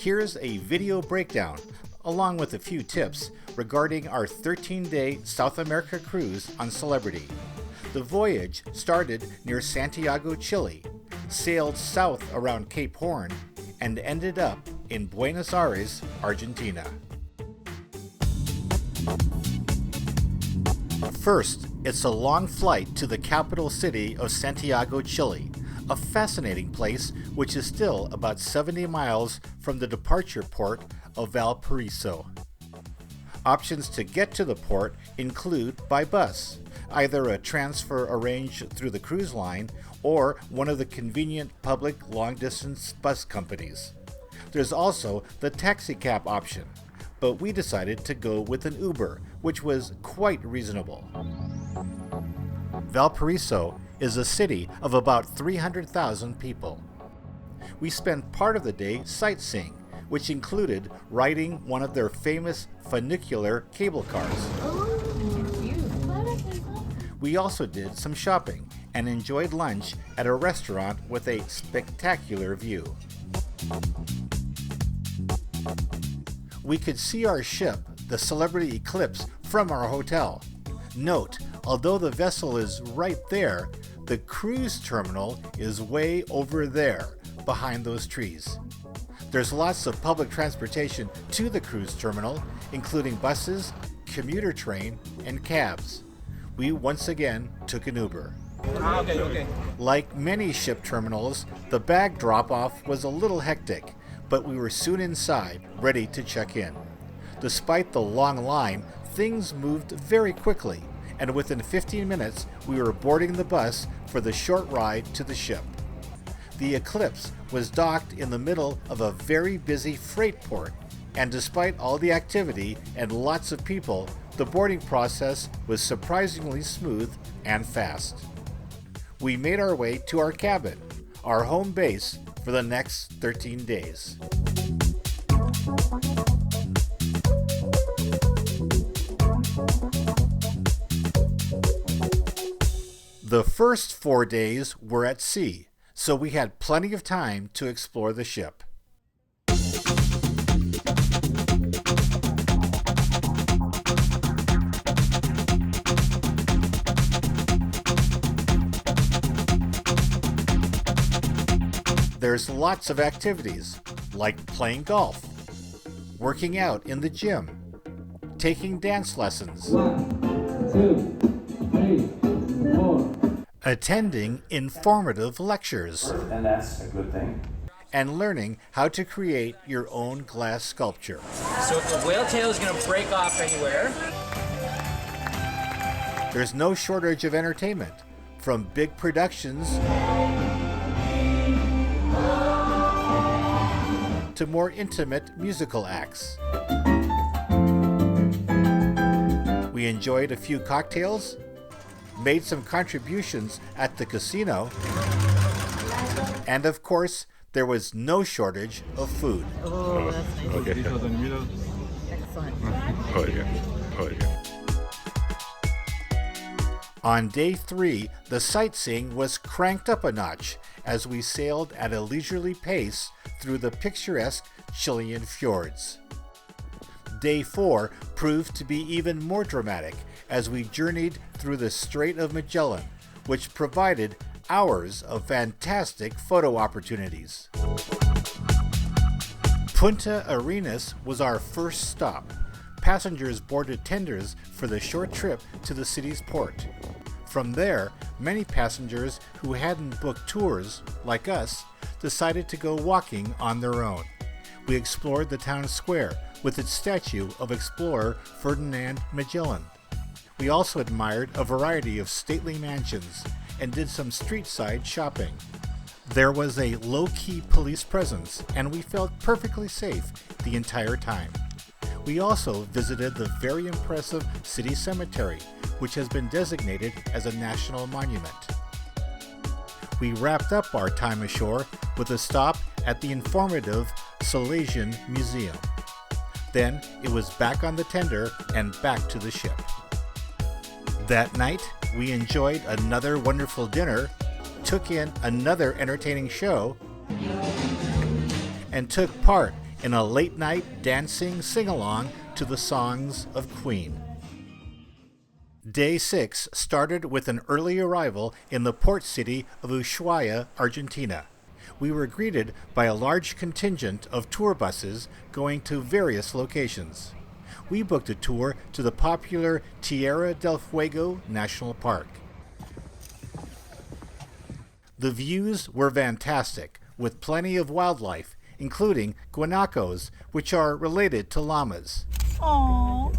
Here's a video breakdown, along with a few tips regarding our 13-day South America cruise on Celebrity. The voyage started near Santiago, Chile, sailed south around Cape Horn, and ended up in Buenos Aires, Argentina. First, it's a long flight to the capital city of Santiago, Chile, a fascinating place which is still about 70 miles from the departure port of Valparaiso. Options to get to the port include by bus, either a transfer arranged through the cruise line or one of the convenient public long-distance bus companies. There's also the taxicab option, but we decided to go with an Uber, which was quite reasonable. Valparaiso is a city of about 300,000 people. We spent part of the day sightseeing, which included riding one of their famous funicular cable cars. We also did some shopping and enjoyed lunch at a restaurant with a spectacular view. We could see our ship, the Celebrity Eclipse, from our hotel. Note, although the vessel is right there, the cruise terminal is way over there, behind those trees. There's lots of public transportation to the cruise terminal, including buses, commuter train, and cabs. We once again took an Uber. Okay. Like many ship terminals, the bag drop-off was a little hectic, but we were soon inside, ready to check in. Despite the long line, things moved very quickly, and within 15 minutes, we were boarding the bus for the short ride to the ship. The Eclipse was docked in the middle of a very busy freight port, and despite all the activity and lots of people, the boarding process was surprisingly smooth and fast. We made our way to our cabin, our home base for the next 13 days. The first 4 days were at sea, so we had plenty of time to explore the ship. There's lots of activities, like playing golf, working out in the gym, taking dance lessons, 1, 2, 3, 4. Attending informative lectures, and that's a good thing, and learning how to create your own glass sculpture. So if the whale tail is going to break off anywhere. There's no shortage of entertainment, from big productions to more intimate musical acts. We enjoyed a few cocktails, made some contributions at the casino, and of course, there was no shortage of food. Oh, that's nice. Okay. Excellent. Oh yeah. On day 3, the sightseeing was cranked up a notch as we sailed at a leisurely pace through the picturesque Chilean fjords. Day 4 proved to be even more dramatic as we journeyed through the Strait of Magellan, which provided hours of fantastic photo opportunities. Punta Arenas was our first stop. Passengers boarded tenders for the short trip to the city's port. From there, many passengers who hadn't booked tours, like us, decided to go walking on their own. We explored the town square with its statue of explorer Ferdinand Magellan. We also admired a variety of stately mansions and did some street-side shopping. There was a low-key police presence, and we felt perfectly safe the entire time. We also visited the very impressive city cemetery, which has been designated as a national monument. We wrapped up our time ashore with a stop at the informative Salesian Museum. Then it was back on the tender and back to the ship. That night, we enjoyed another wonderful dinner, took in another entertaining show, and took part in a late-night dancing sing-along to the songs of Queen. Day 6 started with an early arrival in the port city of Ushuaia, Argentina. We were greeted by a large contingent of tour buses going to various locations. We booked a tour to the popular Tierra del Fuego National Park. The views were fantastic, with plenty of wildlife, including guanacos, which are related to llamas. Aww.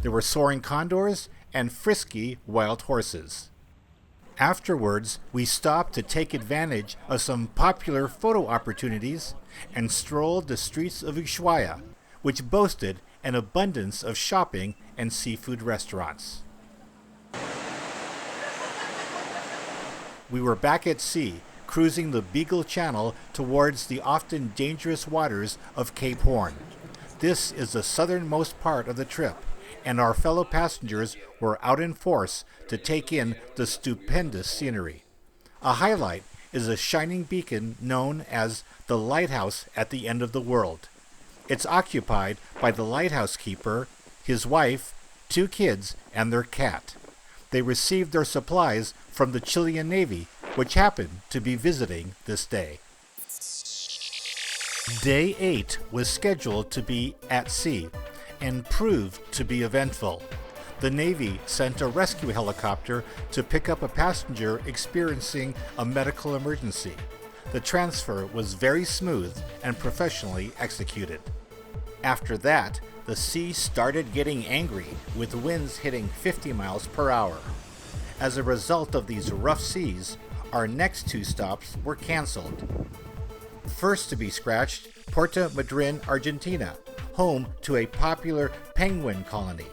There were soaring condors and frisky wild horses. Afterwards, we stopped to take advantage of some popular photo opportunities and strolled the streets of Ushuaia, which boasted an abundance of shopping and seafood restaurants. We were back at sea, cruising the Beagle Channel towards the often dangerous waters of Cape Horn. This is the southernmost part of the trip, and our fellow passengers were out in force to take in the stupendous scenery. A highlight is a shining beacon known as the Lighthouse at the End of the World. It's occupied by the lighthouse keeper, his wife, 2 kids, and their cat. They received their supplies from the Chilean Navy, which happened to be visiting this day. Day 8 was scheduled to be at sea and proved to be eventful. The Navy sent a rescue helicopter to pick up a passenger experiencing a medical emergency. The transfer was very smooth and professionally executed. After that, the sea started getting angry, with winds hitting 50 miles per hour. As a result of these rough seas, our next 2 stops were canceled. First to be scratched, Puerto Madryn, Argentina, home to a popular penguin colony.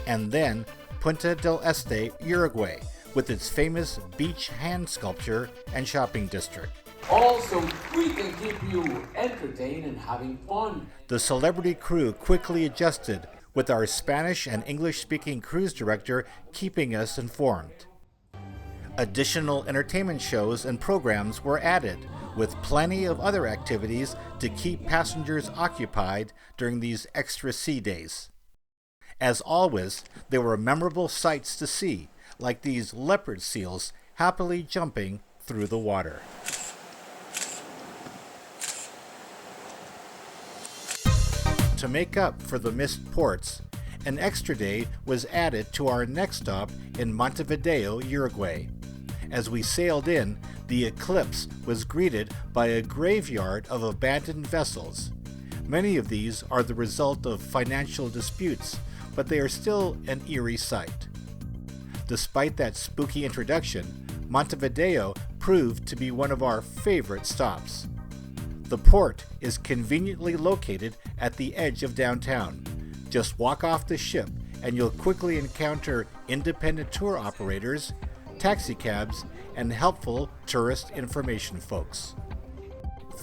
And then Punta del Este, Uruguay, with its famous beach hand sculpture and shopping district. Also, we can keep you entertained and having fun. The Celebrity crew quickly adjusted, with our Spanish and English-speaking cruise director keeping us informed. Additional entertainment shows and programs were added, with plenty of other activities to keep passengers occupied during these extra sea days. As always, there were memorable sights to see, like these leopard seals happily jumping through the water. To make up for the missed ports, an extra day was added to our next stop in Montevideo, Uruguay. As we sailed in, the Eclipse was greeted by a graveyard of abandoned vessels. Many of these are the result of financial disputes, but they are still an eerie sight. Despite that spooky introduction, Montevideo proved to be one of our favorite stops. The port is conveniently located at the edge of downtown. Just walk off the ship and you'll quickly encounter independent tour operators, taxicabs, and helpful tourist information folks.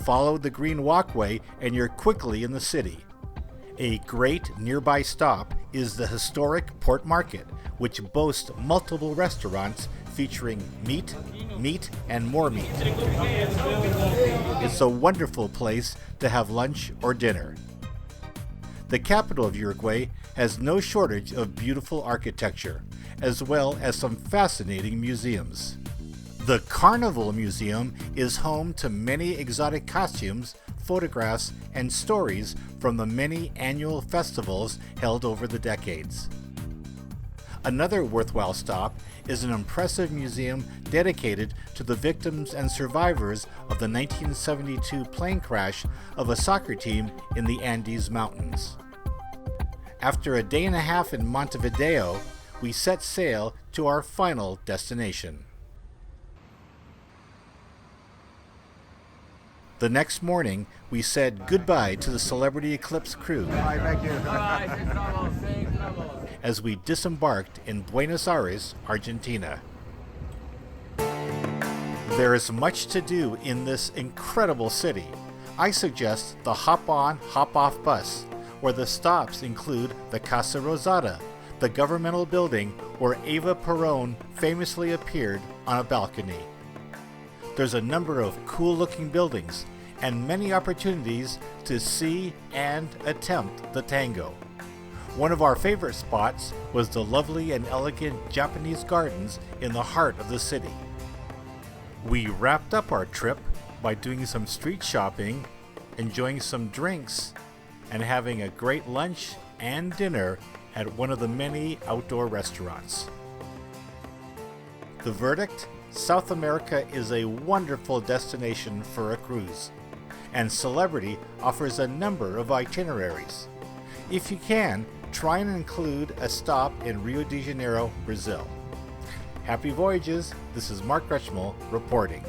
Follow the green walkway and you're quickly in the city. A great nearby stop is the historic Port Market, which boasts multiple restaurants featuring meat, and more meat. It's a wonderful place to have lunch or dinner. The capital of Uruguay has no shortage of beautiful architecture, as well as some fascinating museums. The Carnival Museum is home to many exotic costumes, photographs, and stories from the many annual festivals held over the decades. Another worthwhile stop is an impressive museum dedicated to the victims and survivors of the 1972 plane crash of a soccer team in the Andes Mountains. After a day and a half in Montevideo, we set sail to our final destination. The next morning, we said goodbye to the Celebrity Eclipse crew as we disembarked in Buenos Aires, Argentina. There is much to do in this incredible city. I suggest the hop-on, hop-off bus, where the stops include the Casa Rosada, the governmental building where Eva Perón famously appeared on a balcony. There's a number of cool-looking buildings, and many opportunities to see and attempt the tango. One of our favorite spots was the lovely and elegant Japanese gardens in the heart of the city. We wrapped up our trip by doing some street shopping, enjoying some drinks, and having a great lunch and dinner at one of the many outdoor restaurants. The verdict? South America is a wonderful destination for a cruise, and Celebrity offers a number of itineraries. If you can, try and include a stop in Rio de Janeiro, Brazil. Happy voyages! This is Mark Gretschmal reporting.